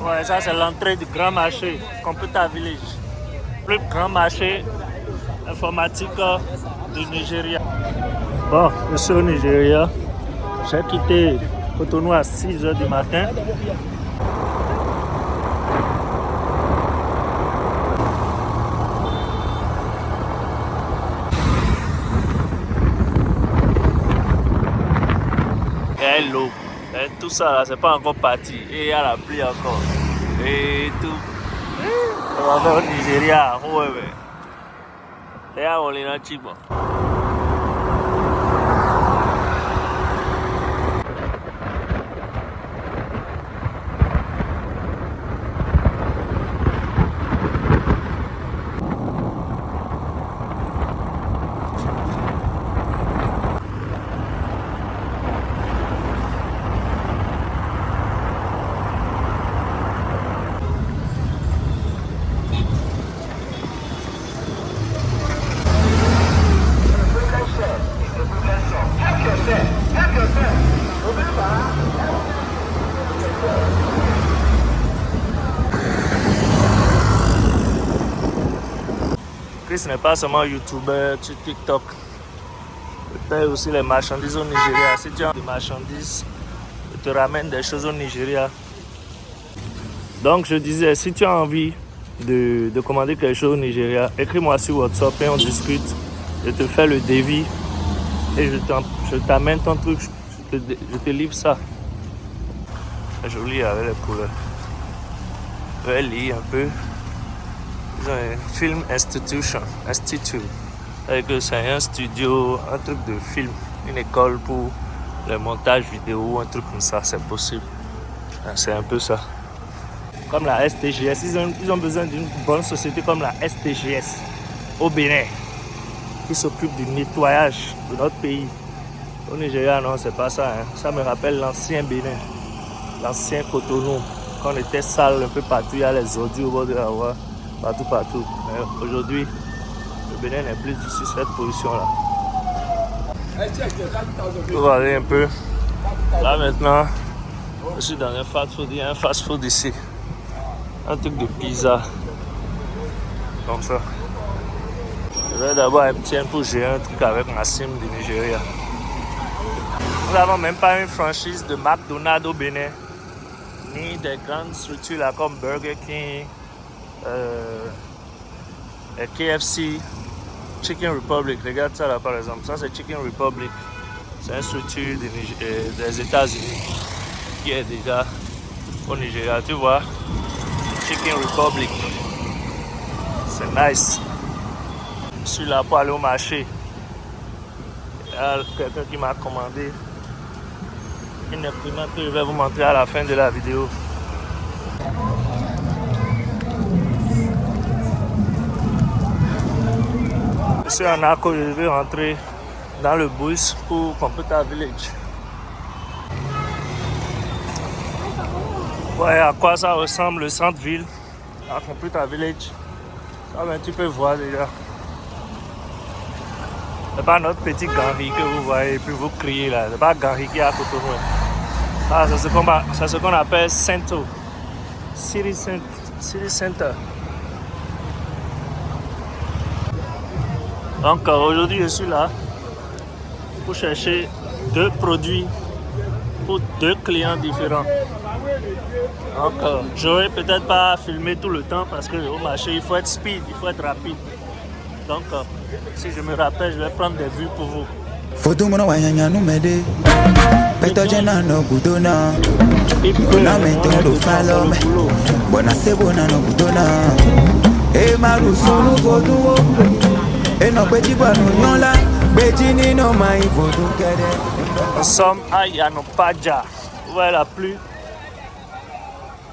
Ouais, ça c'est l'entrée du grand marché, Computer Village. Le plus grand marché informatique du Nigeria. Bon, je suis au Nigeria. J'ai quitté Cotonou à 6h du matin. Et l'eau. Et tout ça là, c'est pas encore parti. Et il y a la pluie encore. Et tout. On va faire au Nigeria. Ouais, ouais. Et là, on est là, chico. Chris n'est pas seulement youtubeur sur TikTok. Il paye aussi les marchandises au Nigeria. Si tu as des marchandises, il te ramène des choses au Nigeria. Donc je disais, si tu as envie de commander quelque chose au Nigeria, écris-moi sur WhatsApp et on discute. Je te fais le devis et je t'amène ton truc. Je te livre ça. C'est joli avec les couleurs. Je vais lire un peu. Ils ont un Film Institute. C'est un studio, un truc de film, une école pour le montage vidéo, un truc comme ça, c'est possible. C'est un peu ça. Comme la STGS, ils ont besoin d'une bonne société comme la STGS au Bénin, qui s'occupe du nettoyage de notre pays. Au Nigeria, non, c'est pas ça. Hein. Ça me rappelle l'ancien Bénin, l'ancien Cotonou. Quand on était sale un peu partout, il y a les ordures au bord de la voie. Partout. Mais aujourd'hui, le Bénin n'est plus sur cette position-là. On va aller un peu. Là maintenant, je suis dans un fast-food. Il y a un fast-food ici. Un truc de pizza. Comme ça. Je vais d'abord MTN pour gérer un truc avec ma SIM du Nigeria. Nous n'avons même pas une franchise de McDonald's au Bénin. Ni des grandes structures là comme Burger King. KFC, Chicken Republic, regarde ça là par exemple, ça c'est Chicken Republic, c'est une structure des États-Unis qui est déjà au Nigeria, tu vois, Chicken Republic, c'est nice. Je suis là pour aller au marché, il y a quelqu'un qui m'a commandé une imprimante que je vais vous montrer à la fin de la vidéo. Je suis en Arco, je vais rentrer dans le bus pour Computer Village. Ouais, à quoi ça ressemble le centre-ville à Computer Village. Ça, ben, tu peux voir déjà. C'est pas notre petit Gary que vous voyez et puis vous criez là. C'est pas Gary qui est à Cotonou. Ah, c'est ce qu'on appelle Cento. City Center. Donc aujourd'hui je suis là pour chercher 2 produits pour 2 clients différents. Donc j'aurais peut-être pas filmé tout le temps parce qu'au marché il faut être speed, il faut être rapide. Donc si je me rappelle, je vais prendre des vues pour vous. Nous sommes à Yanopaja. Vous voyez la pluie? Nous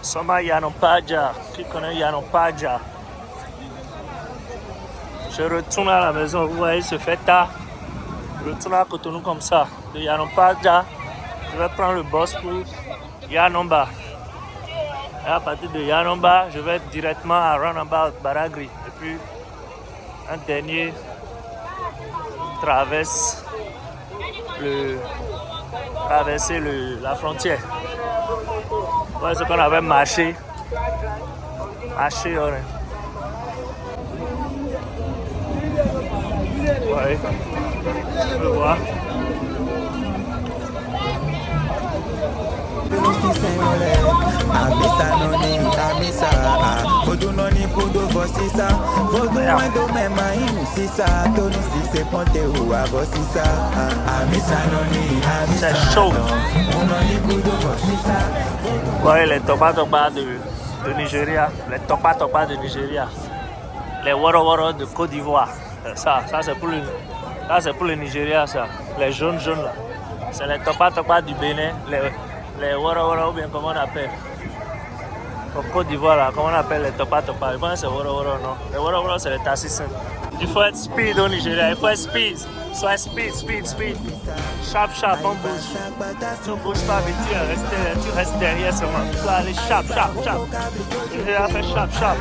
sommes à Yanopaja. Qui connaît Yanopaja? Je retourne à la maison. Vous voyez, il se fait tard. Je retourne à Cotonou comme ça. De Yanopaja, je vais prendre le bus pour Yanomba. Et à partir de Yanomba, je vais directement à Roundabout Baragri. Et puis, un dernier traverser la frontière. Voilà ce qu'on avait marché Haché, ouais. Ouais. On peut voir. C'est chaud. Ouais, les topa topa de Nigeria, les topa topa de Nigeria, les woro woro de Côte d'Ivoire. Ça c'est pour le Nigeria, ça. Les jaunes là. C'est les topa topa du Bénin, les woro woro, ou bien comment on appelle. Au Côte d'Ivoire, là, comment on appelle les topa topa. Je pense que c'est woro woro, non. Les woro woro, c'est les tassissins. Il faut être speed au Nigeria, il faut être speed. Sois speed. Sharp, on bouge. Tu ne bouges pas vite, tu restes derrière seulement. Tu dois aller sharp. Tu dois faire sharp.